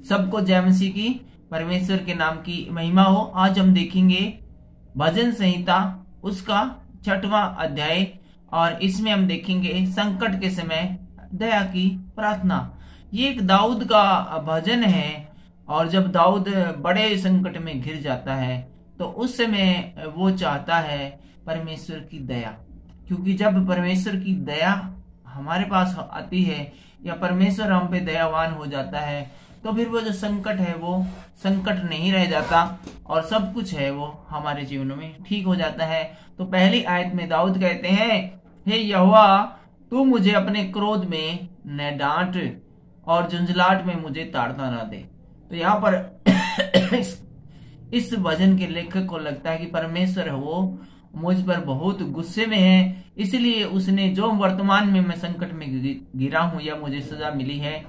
सबको जय मसीह की, परमेश्वर के नाम की महिमा हो। आज हम देखेंगे भजन संहिता उसका 6वां अध्याय और इसमें हम देखेंगे संकट के समय दया की प्रार्थना। ये एक दाऊद का भजन है और जब दाऊद बड़े संकट में घिर जाता है तो उस समय वो चाहता है परमेश्वर की दया, क्योंकि जब परमेश्वर की दया हमारे पास आती है या परमेश्वर हम पे दयावान हो जाता है तो फिर वो जो संकट है वो संकट नहीं रह जाता और सब कुछ है वो हमारे जीवन में ठीक हो जाता है। तो पहली आयत में दाऊद कहते हैं, हे यहोवा तू मुझे अपने क्रोध में न डांट और झुंझलाहट में मुझे ताड़ना न दे। तो यहाँ पर इस भजन के लेखक को लगता है कि परमेश्वर है वो मुझ पर बहुत गुस्से में है, इसलिए उसने जो वर्तमान में मैं संकट में गिरा हूं या मुझे सजा मिली है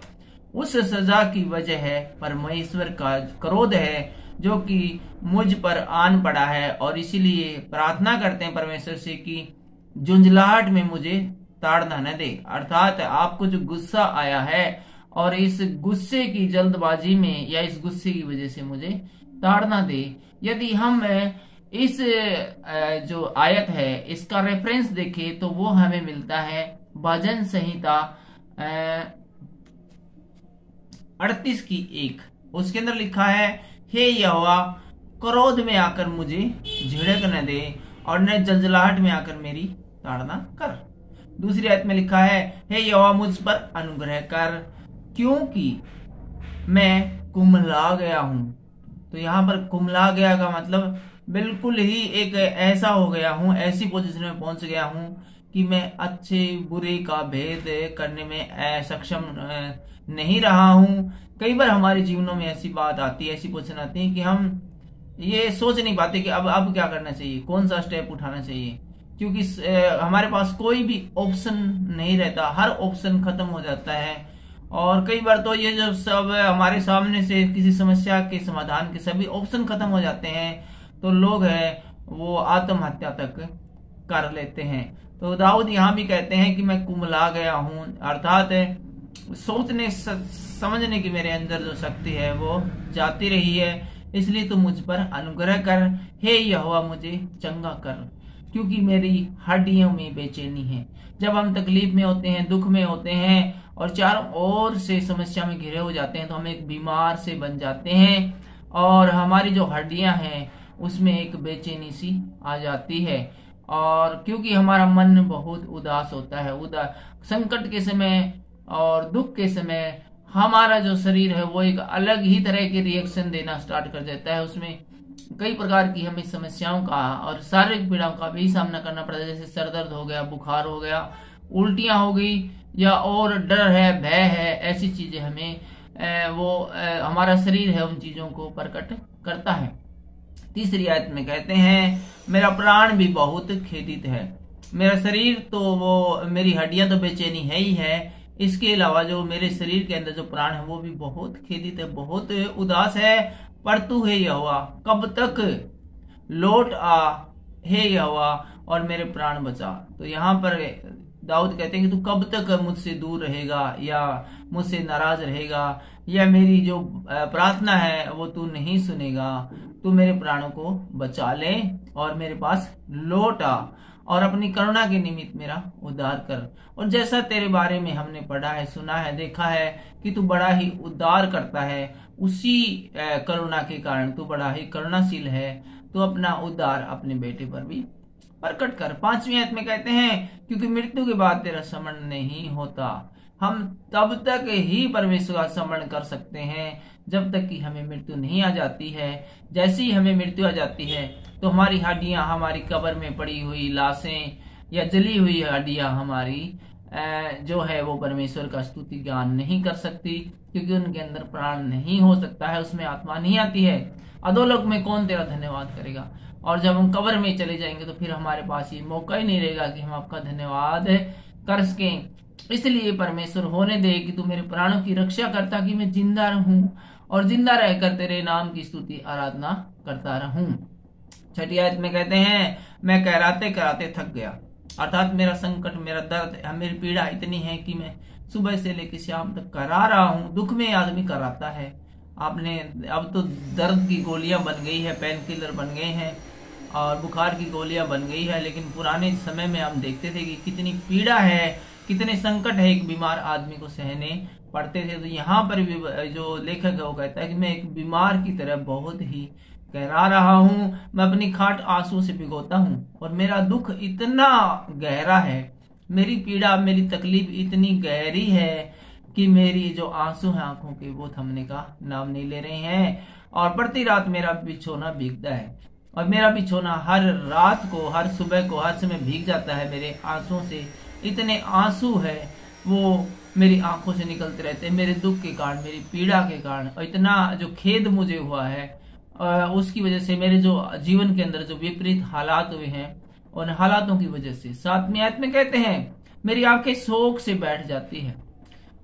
उस सजा की वजह है परमेश्वर का क्रोध है जो कि मुझ पर आन पड़ा है। और इसीलिए प्रार्थना करते हैं परमेश्वर से कि झुंझलाहट में मुझे ताड़ना न दे, अर्थात आपको जो गुस्सा आया है और इस गुस्से की जल्दबाजी में या इस गुस्से की वजह से मुझे ताड़ना दे। यदि हम इस जो आयत है इसका रेफरेंस देखें तो वो हमें मिलता है भजन संहिता 38 की 1। उसके अंदर लिखा है, हे यहोवा क्रोध में आकर मुझे झिड़क न दे और न जलजलाहट में आकर मेरी ताड़ना कर। दूसरी आयत में लिखा है, हे यहोवा मुझ पर अनुग्रह कर क्योंकि मैं कुम्हला गया हूं। तो यहाँ पर कुम्हला गया का मतलब बिल्कुल ही एक ऐसा हो गया हूं, ऐसी पोजीशन में पहुंच गया हूं कि मैं अच्छे बुरे का भेद करने में सक्षम नहीं रहा हूं। कई बार हमारे जीवनों में ऐसी बात आती है, ऐसी पोजीशन आती है कि हम ये सोच नहीं पाते कि अब क्या करना चाहिए, कौन सा स्टेप उठाना चाहिए, क्योंकि हमारे पास कोई भी ऑप्शन नहीं रहता, हर ऑप्शन खत्म हो जाता है। और कई बार तो ये जब सब हमारे सामने से किसी समस्या के समाधान के सभी ऑप्शन खत्म हो जाते हैं तो लोग है वो आत्महत्या तक कर लेते हैं। तो दाऊद यहाँ भी कहते हैं कि मैं कुम्हला गया हूं, अर्थात सोचने समझने की मेरे अंदर जो शक्ति है वो जाती रही है, इसलिए तो मुझ पर अनुग्रह कर, हे यहोवा मुझे चंगा कर क्योंकि मेरी हड्डियों में बेचैनी है। जब हम तकलीफ में होते हैं, दुख में होते हैं और चारों ओर से समस्या में घिरे हो जाते हैं तो हम एक बीमार से बन जाते हैं और हमारी जो हड्डियां हैं उसमें एक बेचैनी सी आ जाती है। और क्योंकि हमारा मन बहुत उदास होता है, संकट के समय और दुख के समय हमारा जो शरीर है वो एक अलग ही तरह के रिएक्शन देना स्टार्ट कर देता है। उसमें कई प्रकार की हमें समस्याओं का और शारीरिक पीड़ाओं का भी सामना करना पड़ता है, जैसे सर दर्द हो गया, बुखार हो गया, उल्टियां हो गई या और डर है, भय है, ऐसी चीजें हमें हमारा शरीर है उन चीजों को प्रकट करता है। तीसरी आयत में कहते हैं, मेरा प्राण भी बहुत खेदित है। मेरा शरीर तो वो मेरी हड्डियां तो बेचैनी है ही है, इसके अलावा जो मेरे शरीर के अंदर जो प्राण है वो भी बहुत खेदित है, बहुत उदास है। पर तू हे यहोवा कब तक लौट आ, हे यहोवा और मेरे प्राण बचा। तो यहाँ पर दाऊद कहते हैं कि तू कब तक मुझसे दूर रहेगा या मुझसे नाराज रहेगा या मेरी जो प्रार्थना है वो तू नहीं सुनेगा। तू मेरे प्राणों को बचा ले और मेरे पास लौट आ और अपनी करुणा के निमित्त मेरा उद्धार कर। और जैसा तेरे बारे में हमने पढ़ा है, सुना है, देखा है कि तू बड़ा ही उद्धार करता है, उसी करुणा के कारण तू बड़ा ही करुणाशील है, तो अपना उद्धार अपने बेटे पर भी प्रकट कर। 5वीं आयत में कहते हैं, क्योंकि मृत्यु के बाद तेरा स्मरण नहीं होता। हम तब तक ही परमेश्वर का स्मरण कर सकते हैं जब तक कि हमें मृत्यु नहीं आ जाती है। जैसे ही हमें मृत्यु आ जाती है तो हमारी हड्डियां, हमारी कब्र में पड़ी हुई लाशें या जली हुई हड्डियां हमारी जो है वो परमेश्वर का स्तुति गान नहीं कर सकती, क्योंकि उनके अंदर प्राण नहीं हो सकता है, उसमें आत्मा नहीं आती है। अधोलोक में कौन तेरा धन्यवाद करेगा। और जब हम कब्र में चले जाएंगे तो फिर हमारे पास ये मौका ही नहीं रहेगा कि हम आपका धन्यवाद कर सकें। इसलिए परमेश्वर होने दे कि तू मेरे प्राणों की रक्षा कर, ताकि मैं जिंदा रहूं और जिंदा रहकर तेरे नाम की स्तुति आराधना करता रहूं। 6ठी आयत में कहते हैं, मैं कहराते कराते थक गया, अर्थात मेरा संकट, मेरा दर्द, मेरी पीड़ा इतनी है कि मैं सुबह से लेकर शाम तक करा रहा हूं। दुख में आदमी कराता है आपने अब तो दर्द की गोलियां बन गई है, पेन किलर बन गए हैं और बुखार की गोलियां बन गई है, लेकिन पुराने समय में हम देखते थे कि कितनी पीड़ा है, कितने संकट है एक बीमार आदमी को सहने पड़ते थे। तो यहाँ पर भी जो लेखक है वो कहता है कि मैं एक बीमार की तरह बहुत ही कहरा रहा हूँ, मैं अपनी खाट आंसू से भिगोता हूँ और मेरा दुख इतना गहरा है, मेरी पीड़ा, मेरी तकलीफ इतनी गहरी है कि मेरी जो आंसू है आंखों के वो थमने का नाम नहीं ले रहे हैं। और प्रति रात मेरा बिछोना भीगता है और मेरा बिछोना हर रात को, हर सुबह को, हर समय भीग जाता है मेरे आंसुओं से। इतने आंसू है वो मेरी आंखों से निकलते रहते हैं मेरे दुख के कारण, मेरी पीड़ा के कारण। और इतना जो खेद मुझे हुआ है उसकी वजह से, मेरे जो जीवन के अंदर जो विपरीत हालात हुए हैं उन हालातों की वजह से। 7वीं आयत में कहते हैं मेरी आंखें शोक से बैठ जाती है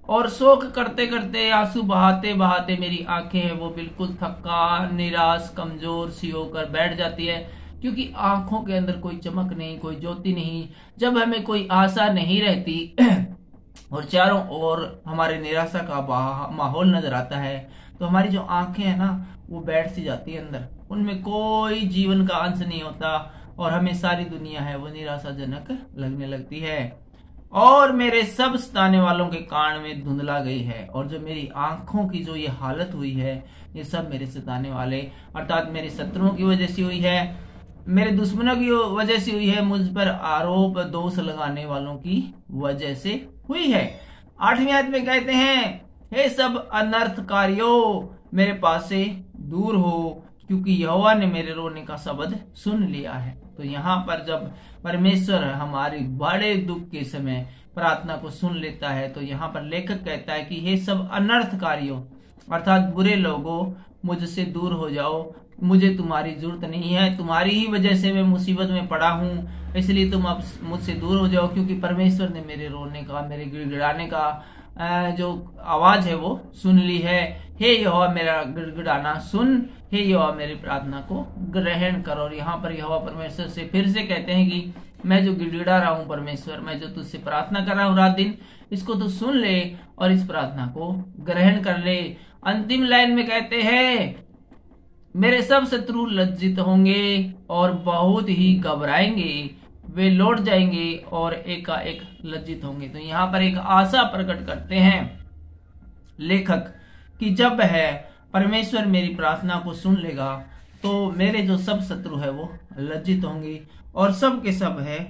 और शोक करते करते, आंसू बहाते बहाते मेरी आंखें हैं वो बिल्कुल थकान, निराश, कमजोर सी होकर बैठ जाती है, क्योंकि आंखों के अंदर कोई चमक नहीं, कोई ज्योति नहीं। जब हमें कोई आशा नहीं रहती और चारों ओर हमारे निराशा का माहौल नजर आता है, तो हमारी जो आंखें हैं ना वो बैठ सी जाती है अंदर, उनमें कोई जीवन का अंश नहीं होता और हमें सारी दुनिया है वो निराशाजनक लगने लगती है। और मेरे सब सताने वालों के कान में धुंधला गई है। और जो मेरी आंखों की जो ये हालत हुई है, ये सब मेरे सताने वाले अर्थात मेरे शत्रुओं की वजह से हुई है, मेरे दुश्मनों की वजह से हुई है, मुझ पर आरोप दोष लगाने वालों की वजह से हुई है। 8वीं आयत में कहते हैं हे सब अनर्थकारियों मेरे पास से दूर हो, क्योंकि यहोवा ने मेरे रोने का शब्द सुन लिया है। तो यहाँ पर जब परमेश्वर हमारे बड़े दुख के समय प्रार्थना को सुन लेता है, तो यहाँ पर लेखक कहता है कि हे सब अनर्थकारियों अर्थात बुरे लोगों मुझसे दूर हो जाओ, मुझे तुम्हारी जरूरत नहीं है, तुम्हारी ही वजह से मैं मुसीबत में पड़ा हूँ, इसलिए तुम अब मुझसे दूर हो जाओ, क्योंकि परमेश्वर ने मेरे रोने का, मेरे गिड़गिड़ाने का जो आवाज है वो सुन ली है। हे यहोवा मेरा गिड़गिड़ाना सुन, हे यहोवा मेरी प्रार्थना को ग्रहण करो। और यहाँ पर यहोवा परमेश्वर से फिर से कहते हैं कि मैं जो गिड़गिड़ा रहा हूँ परमेश्वर, मैं जो तुझसे प्रार्थना कर रहा हूँ रात दिन, इसको तू सुन ले और इस प्रार्थना को ग्रहण कर ले। अंतिम लाइन में कहते हैं मेरे सब शत्रु लज्जित होंगे और बहुत ही घबराएंगे, वे लौट जाएंगे और एकाएक लज्जित होंगे। तो यहाँ पर एक आशा प्रकट करते हैं लेखक कि जब है परमेश्वर मेरी प्रार्थना को सुन लेगा तो मेरे जो सब शत्रु है वो लज्जित होंगे और सब के सब है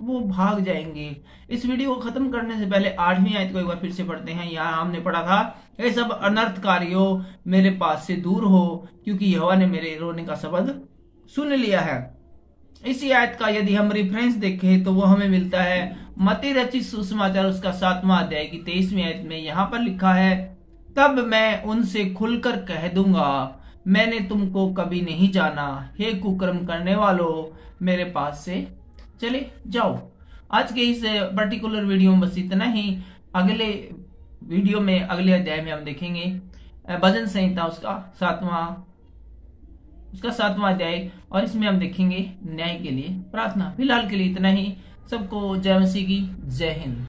वो भाग जाएंगे। इस वीडियो को खत्म करने से पहले 8वीं आयत को एक बार फिर से पढ़ते हैं। यहाँ हमने पढ़ा था ये सब अनर्थकारियों मेरे पास से दूर हो, क्योंकि यहोवा ने मेरे रोने का शब्द सुन लिया है। इसी आयत का यदि हम रेफरेंस देखें तो वो हमें मिलता है मत्ती रचित सुसमाचार उसका 7वां अध्याय की 23वीं आयत में। यहाँ पर लिखा है तब मैं उनसे खुलकर कह दूंगा मैंने तुमको कभी नहीं जाना, हे कुकर्म करने वालों मेरे पास से चले जाओ। आज के इस पर्टिकुलर वीडियो में बस इतना ही। अगले वीडियो में, अगले अध्याय में हम देखेंगे भजन संहिता उसका सातवां अध्याय और इसमें हम देखेंगे न्याय के लिए प्रार्थना। फिलहाल के लिए इतना ही। सबको जय मसीह की जय हिंद।